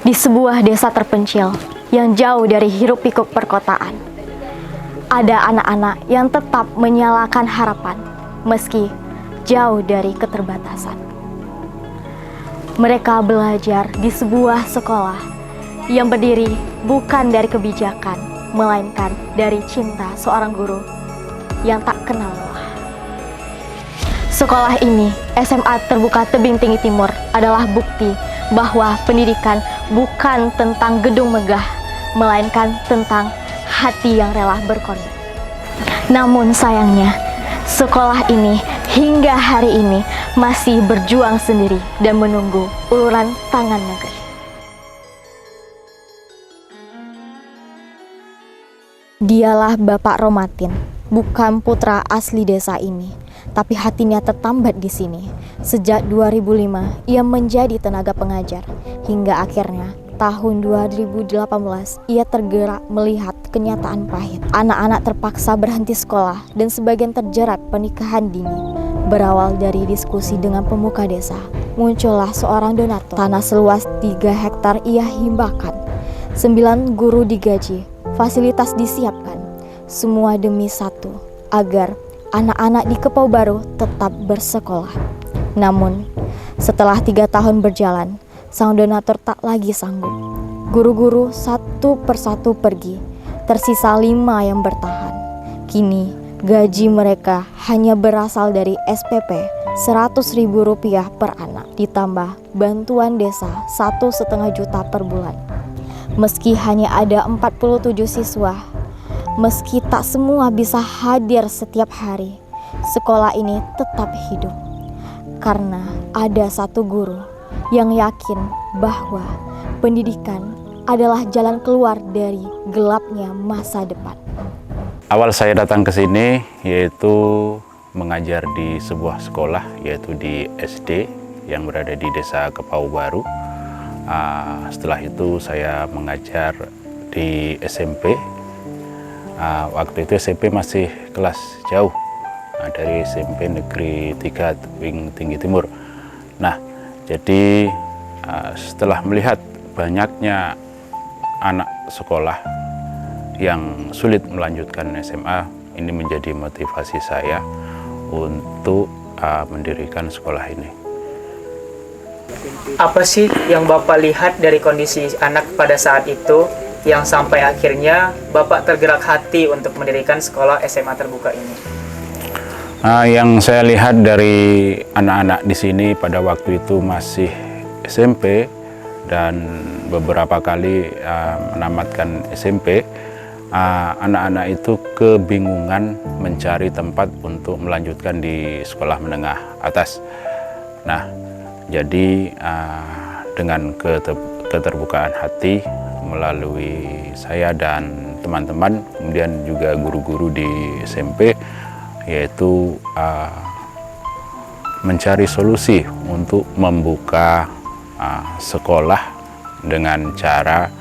Di sebuah desa terpencil yang jauh dari hiruk-pikuk perkotaan, ada anak-anak yang tetap menyalakan harapan meski jauh dari keterbatasan. Mereka belajar di sebuah sekolah yang berdiri bukan dari kebijakan, melainkan dari cinta seorang guru yang tak kenal lelah. Sekolah ini, SMA Terbuka Tebing Tinggi Timur, adalah bukti bahwa pendidikan bukan tentang gedung megah, melainkan tentang hati yang rela berkorban. Namun sayangnya, sekolah ini hingga hari ini masih berjuang sendiri dan menunggu uluran tangan negeri. Dialah Bapak Romatin, bukan putra asli desa ini, tapi hatinya tertambat di sini. Sejak 2005, ia menjadi tenaga pengajar, hingga akhirnya tahun 2018 ia tergerak melihat kenyataan pahit. Anak-anak terpaksa berhenti sekolah dan sebagian terjerat pernikahan dini. Berawal dari diskusi dengan pemuka desa, muncullah seorang donatur. Tanah seluas 3 hektar ia hibahkan. 9 guru digaji, fasilitas disiapkan, semua demi satu, agar anak-anak di Kepau Baru tetap bersekolah. Namun, setelah 3 tahun berjalan, sang donatur tak lagi sanggup. Guru-guru satu persatu pergi, tersisa 5 yang bertahan. Kini, gaji mereka hanya berasal dari SPP Rp100.000 per anak, ditambah bantuan desa 1,5 juta per bulan. Meski hanya ada 47 siswa, meski tak semua bisa hadir setiap hari, sekolah ini tetap hidup. Karena ada satu guru yang yakin bahwa pendidikan adalah jalan keluar dari gelapnya masa depan. Awal saya datang ke sini yaitu mengajar di sebuah sekolah, yaitu di SD yang berada di Desa Kepau Baru. Setelah itu saya mengajar di SMP. Waktu itu SMP masih kelas jauh, dari SMP Negeri 3 Tebing Tinggi Timur. Nah, jadi setelah melihat banyaknya anak sekolah yang sulit melanjutkan SMA, ini menjadi motivasi saya untuk mendirikan sekolah ini. Apa sih yang Bapak lihat dari kondisi anak pada saat itu yang sampai akhirnya Bapak tergerak hati untuk mendirikan sekolah SMA terbuka ini? Yang saya lihat dari anak-anak di sini pada waktu itu masih SMP dan beberapa kali menamatkan SMP, anak-anak itu kebingungan mencari tempat untuk melanjutkan di sekolah menengah atas. Nah, jadi dengan keterbukaan hati melalui saya dan teman-teman, kemudian juga guru-guru di SMP, yaitu mencari solusi untuk membuka sekolah dengan cara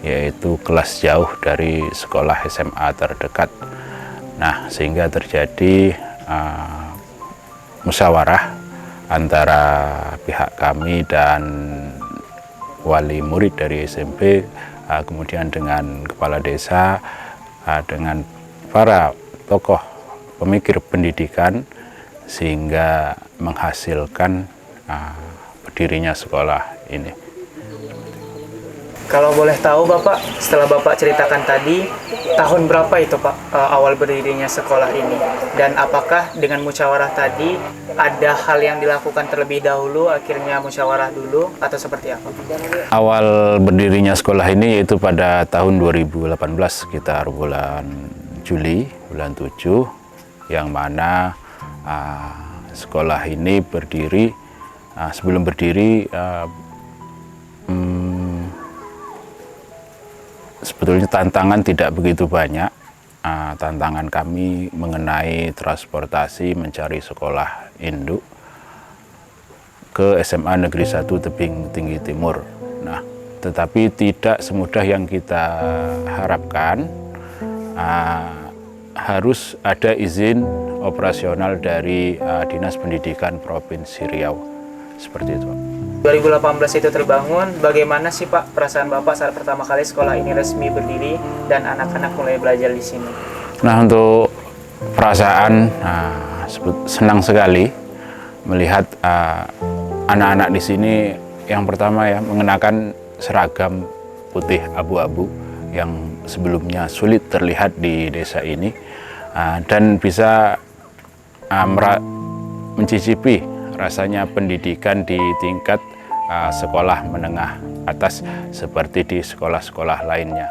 yaitu kelas jauh dari sekolah SMA terdekat. Nah, sehingga terjadi musyawarah antara pihak kami dan wali murid dari SMP, kemudian dengan kepala desa, dengan para tokoh pemikir pendidikan, sehingga menghasilkan berdirinya sekolah ini. Kalau boleh tahu Bapak, setelah Bapak ceritakan tadi, tahun berapa itu Pak awal berdirinya sekolah ini? Dan apakah dengan musyawarah tadi ada hal yang dilakukan terlebih dahulu, akhirnya musyawarah dulu, atau seperti apa? Awal berdirinya sekolah ini yaitu pada tahun 2018, sekitar bulan Juli, bulan 7, yang mana sekolah ini berdiri, sebelum berdiri sebetulnya tantangan tidak begitu banyak. Tantangan kami mengenai transportasi mencari sekolah induk ke SMA Negeri 1 Tebing Tinggi Timur. Nah, tetapi tidak semudah yang kita harapkan. Harus ada izin operasional dari Dinas Pendidikan Provinsi Riau. Seperti itu. 2018 itu terbangun, bagaimana sih Pak perasaan Bapak saat pertama kali sekolah ini resmi berdiri dan anak-anak mulai belajar di sini? Nah, untuk perasaan senang sekali melihat anak-anak di sini yang pertama ya mengenakan seragam putih abu-abu yang sebelumnya sulit terlihat di desa ini, dan bisa mencicipi rasanya pendidikan di tingkat sekolah menengah atas seperti di sekolah-sekolah lainnya.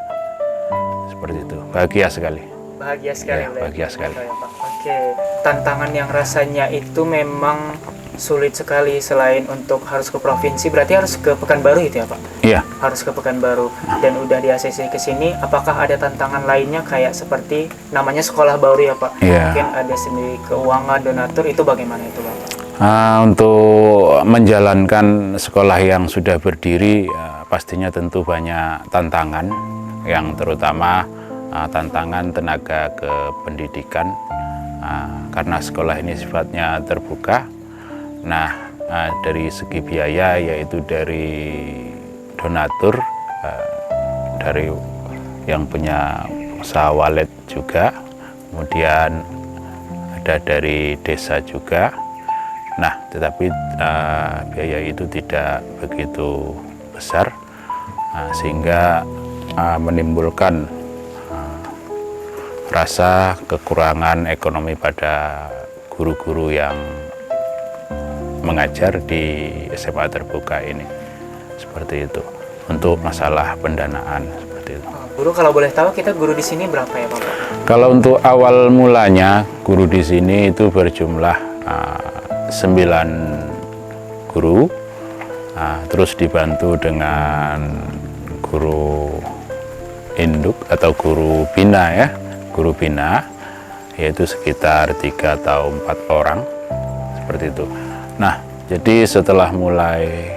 Seperti itu, bahagia sekali. Bahagia sekali. Ya, bahagia sekali. Oke, tantangan yang rasanya itu memang sulit sekali. Selain untuk harus ke provinsi, berarti harus ke Pekanbaru itu ya Pak? Iya. Harus ke Pekanbaru dan udah di ACC ke sini. Apakah ada tantangan lainnya kayak seperti namanya sekolah baru ya Pak? Iya. Mungkin ada sendiri keuangan donatur, itu bagaimana itu Bapak? Untuk menjalankan sekolah yang sudah berdiri, pastinya tentu banyak tantangan, yang terutama tantangan tenaga kependidikan, karena sekolah ini sifatnya terbuka. Nah, dari segi biaya yaitu dari donatur, dari yang punya usaha walet juga, kemudian ada dari desa juga. Nah, tetapi biaya itu tidak begitu besar, sehingga menimbulkan rasa kekurangan ekonomi pada guru-guru yang mengajar di SMA terbuka ini. Seperti itu. Untuk masalah pendanaan seperti itu. Guru, kalau boleh tahu kita guru di sini berapa ya Bapak? Kalau untuk awal mulanya guru di sini itu berjumlah 9 guru, terus dibantu dengan guru induk atau guru bina ya, guru bina, yaitu sekitar 3 atau 4 orang seperti itu. Nah, jadi setelah mulai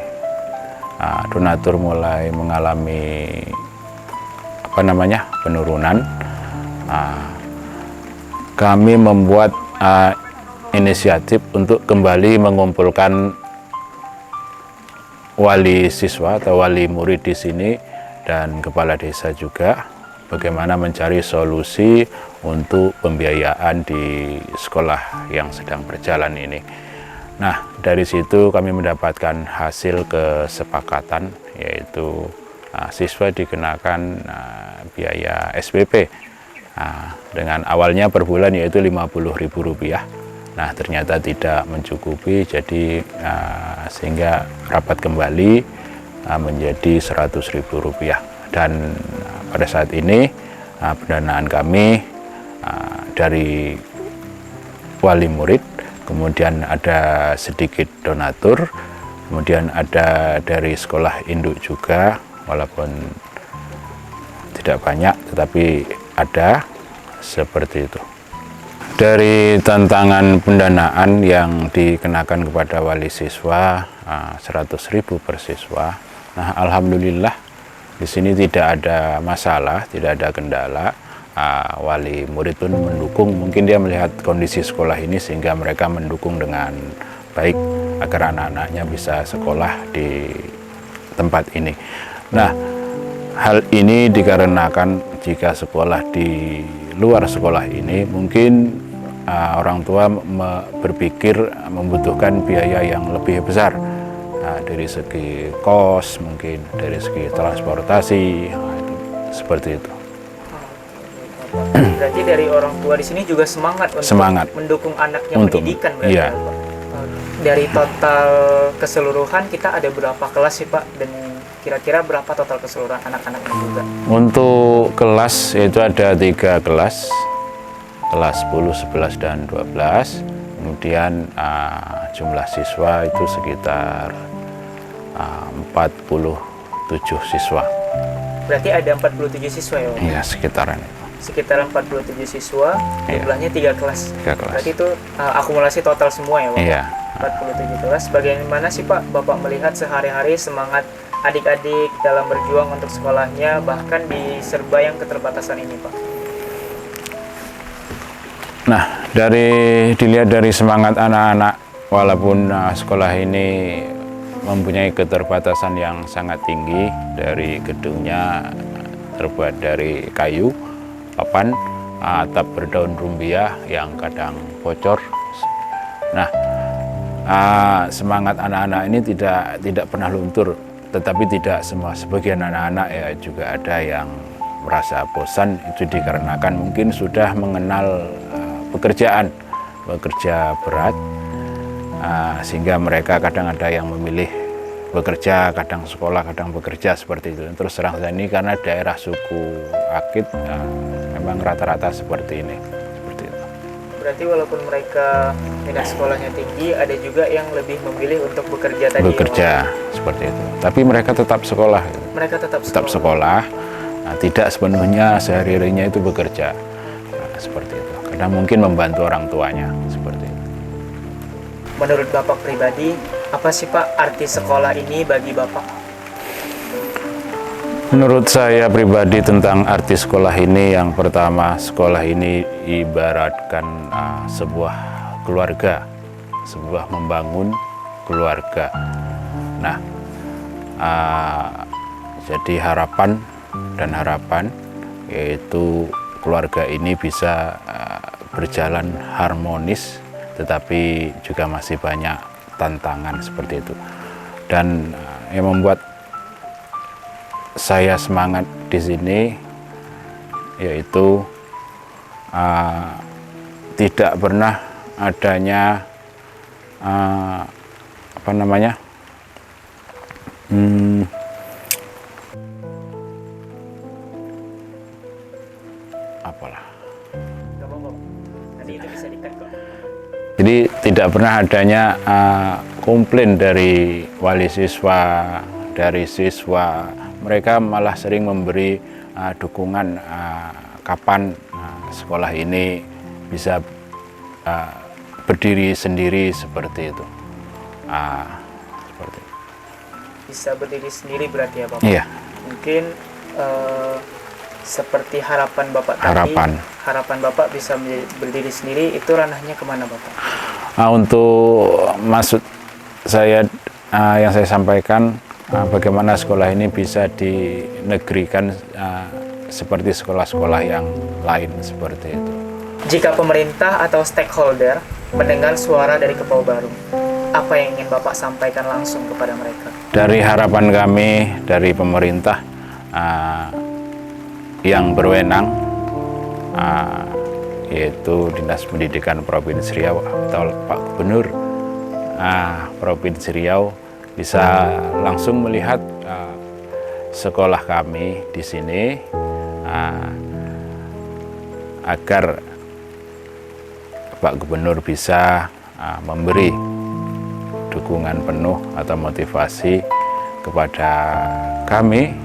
donatur mulai mengalami penurunan, kami membuat inisiatif untuk kembali mengumpulkan wali siswa atau wali murid di sini dan kepala desa juga, bagaimana mencari solusi untuk pembiayaan di sekolah yang sedang berjalan ini. Nah, dari situ kami mendapatkan hasil kesepakatan, yaitu siswa dikenakan biaya SPP dengan awalnya per bulan yaitu Rp50.000. Nah, ternyata tidak mencukupi, jadi sehingga rapat kembali menjadi Rp100.000. Dan pada saat ini pendanaan kami dari wali murid, kemudian ada sedikit donatur, kemudian ada dari sekolah induk juga, walaupun tidak banyak, tetapi ada, seperti itu. Dari tantangan pendanaan yang dikenakan kepada wali siswa 100.000 per siswa. Nah, alhamdulillah di sini tidak ada masalah, tidak ada kendala. Wali murid pun mendukung, mungkin dia melihat kondisi sekolah ini sehingga mereka mendukung dengan baik agar anak-anaknya bisa sekolah di tempat ini. Nah, hal ini dikarenakan jika sekolah di luar sekolah ini mungkin orang tua berpikir membutuhkan biaya yang lebih besar, dari segi kos, mungkin dari segi transportasi, seperti itu. Berarti dari orang tua di sini juga semangat untuk mendukung anaknya untuk pendidikan, iya. Dari total keseluruhan kita ada berapa kelas sih Pak, dan kira-kira berapa total keseluruhan anak-anaknya juga? Untuk kelas itu ada 3 kelas, kelas 10, 11, dan 12. Kemudian jumlah siswa itu sekitar 47 siswa. Berarti ada 47 siswa ya Pak? Iya, sekitaran itu. Sekitar 47 siswa, jumlahnya 3 kelas. 3 kelas. Berarti itu akumulasi total semua ya Pak? Iya. 47 kelas. Bagaimana sih Pak Bapak melihat sehari-hari semangat adik-adik dalam berjuang untuk sekolahnya, bahkan di serba yang keterbatasan ini Pak? Nah, dilihat dari semangat anak-anak, walaupun sekolah ini mempunyai keterbatasan yang sangat tinggi. Dari gedungnya terbuat dari kayu, papan, atap berdaun rumbia yang kadang bocor. Nah, semangat anak-anak ini tidak pernah luntur, tetapi tidak semua. Sebagian anak-anak ya juga ada yang merasa bosan, itu dikarenakan mungkin sudah mengenal pekerja berat, sehingga mereka kadang ada yang memilih bekerja, kadang sekolah, kadang bekerja, seperti itu. Terus terang saja ini karena daerah suku Akit memang rata-rata seperti ini. Berarti walaupun mereka minat sekolahnya tinggi, ada juga yang lebih memilih untuk bekerja tadi. Bekerja, seperti itu. Tapi mereka tetap sekolah. Mereka tetap sekolah. Nah, tidak sepenuhnya sehari-harinya itu bekerja. Nah, seperti itu. Kadang mungkin membantu orang tuanya, seperti itu. Menurut Bapak pribadi, apa sih Pak arti sekolah ini bagi Bapak? Menurut saya pribadi tentang arti sekolah ini, yang pertama, sekolah ini ibaratkan sebuah keluarga, sebuah membangun keluarga. Nah, jadi harapan yaitu keluarga ini bisa berjalan harmonis, tetapi juga masih banyak tantangan seperti itu. Dan yang membuat saya semangat di sini yaitu tidak pernah adanya jadi tidak pernah adanya komplain dari wali siswa, dari siswa. Mereka malah sering memberi dukungan kapan sekolah ini bisa berdiri sendiri, seperti itu. Seperti itu. Bisa berdiri sendiri berarti ya Bapak? Iya. Mungkin seperti harapan Bapak harapan. tadi, harapan Bapak bisa berdiri sendiri, itu ranahnya kemana Bapak? Untuk maksud saya yang saya sampaikan, bagaimana sekolah ini bisa dinegrikan seperti sekolah-sekolah yang lain, seperti itu. Jika pemerintah atau stakeholder mendengar suara dari Kepau Baru, apa yang ingin Bapak sampaikan langsung kepada mereka? Dari harapan kami, dari pemerintah yang berwenang, yaitu Dinas Pendidikan Provinsi Riau atau Pak Gubernur Provinsi Riau, bisa langsung melihat sekolah kami di sini, agar Pak Gubernur bisa memberi dukungan penuh atau motivasi kepada kami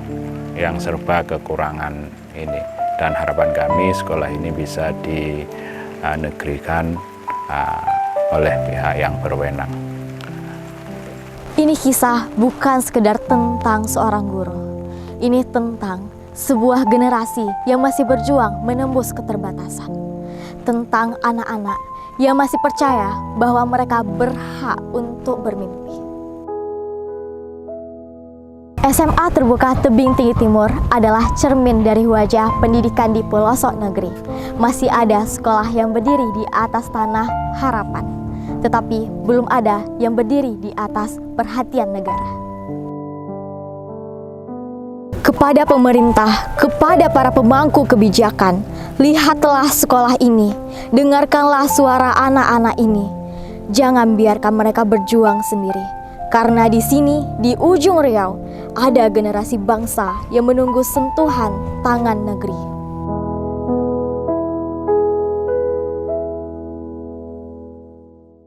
yang serba kekurangan ini. Dan harapan kami sekolah ini bisa dinegrikan oleh pihak yang berwenang. Ini kisah bukan sekedar tentang seorang guru. Ini tentang sebuah generasi yang masih berjuang menembus keterbatasan. Tentang anak-anak yang masih percaya bahwa mereka berhak untuk bermimpi. SMA Terbuka Tebing Tinggi Timur adalah cermin dari wajah pendidikan di pelosok negeri. Masih ada sekolah yang berdiri di atas tanah harapan, tetapi belum ada yang berdiri di atas perhatian negara. Kepada pemerintah, kepada para pemangku kebijakan, lihatlah sekolah ini, dengarkanlah suara anak-anak ini. Jangan biarkan mereka berjuang sendiri, karena di sini, di ujung Riau, ada generasi bangsa yang menunggu sentuhan tangan negeri.